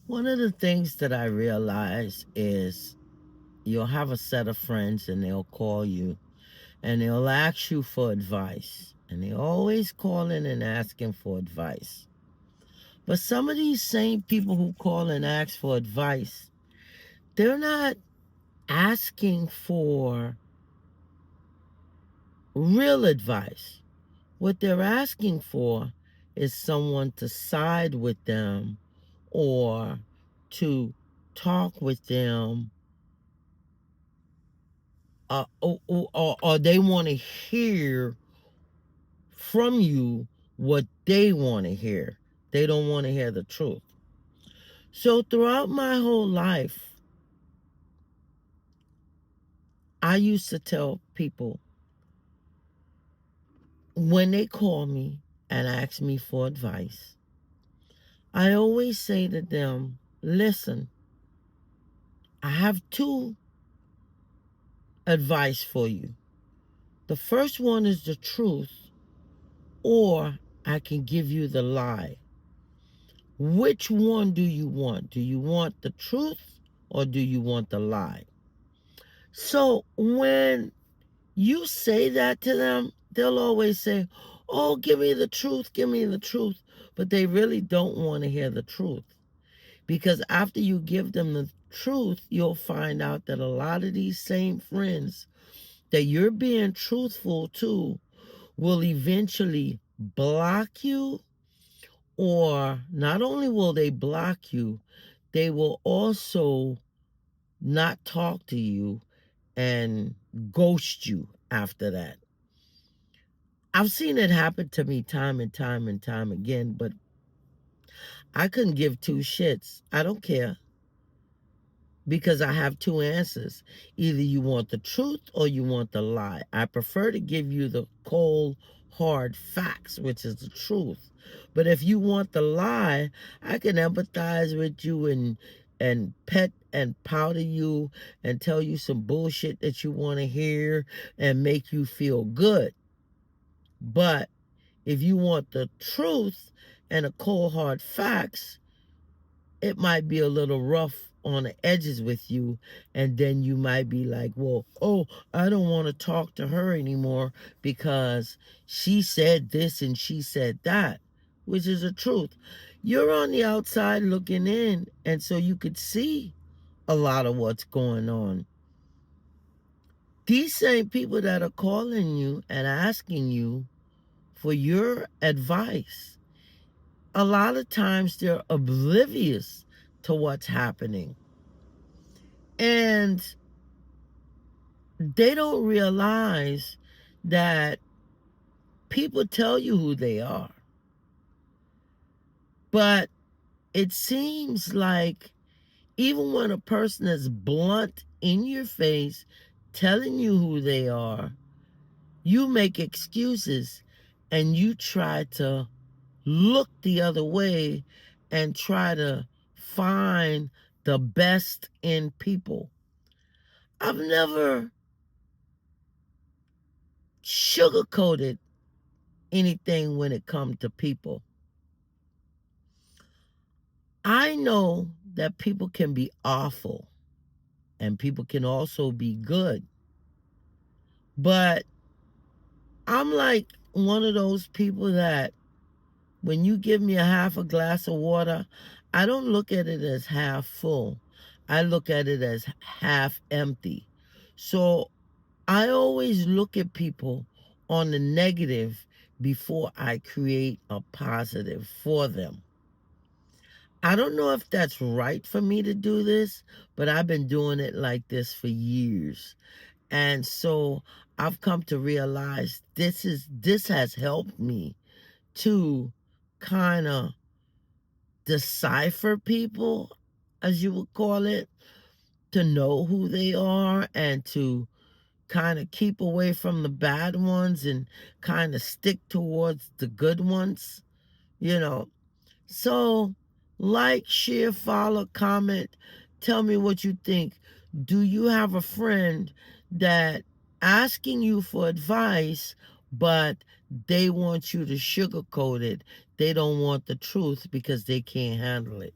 One of the things that I realize is you'll have a set of friends and they'll call you and they'll ask you for advice. And they're always calling and asking for advice. But some of these same people who call and ask for advice, they're not asking for real advice. What they're asking for is someone to side with them or to talk with them, or they want to hear from you what they want to hear. They don't want to hear the truth. So throughout my whole life, I used to tell people when they call me and ask me for advice, I always say to them, listen, I have two advice for you. The first one is the truth, or I can give you the lie. Which one do you want? Do you want the truth or do you want the lie? So when you say that to them, they'll always say, oh, give me the truth, give me the truth. But they really don't want to hear the truth. Because after you give them the truth, you'll find out that a lot of these same friends that you're being truthful to will eventually block you, or not only will they block you, they will also not talk to you and ghost you after that. I've seen it happen to me time and time and time again, but I couldn't give two shits. I don't care because I have two answers. Either you want the truth or you want the lie. I prefer to give you the cold, hard facts, which is the truth. But if you want the lie, I can empathize with you and pet and powder you and tell you some bullshit that you want to hear and make you feel good. But if you want the truth and the cold hard facts, it might be a little rough on the edges with you, and then you might be like, well, oh, I don't want to talk to her anymore because she said this and she said that, which is the truth. You're on the outside looking in, and so you could see a lot of what's going on. These same people that are calling you and asking you for your advice, a lot of times they're oblivious to what's happening. And they don't realize that people tell you who they are. But it seems like even when a person is blunt in your face telling you who they are, you make excuses and you try to look the other way and try to find the best in people. I've never sugarcoated anything when it comes to people. I know that people can be awful and people can also be good. But I'm like one of those people that when you give me a half a glass of water, I don't look at it as half full. I look at it as half empty. So I always look at people on the negative before I create a positive for them. I don't know if that's right for me to do this, but I've been doing it like this for years. And so I've come to realize this has helped me to kind of decipher people, as you would call it, to know who they are and to kind of keep away from the bad ones and kind of stick towards the good ones, you know. So, like, share, follow, comment, tell me what you think. Do you have a friend that asking you for advice, but they want you to sugarcoat it? They don't want the truth because they can't handle it.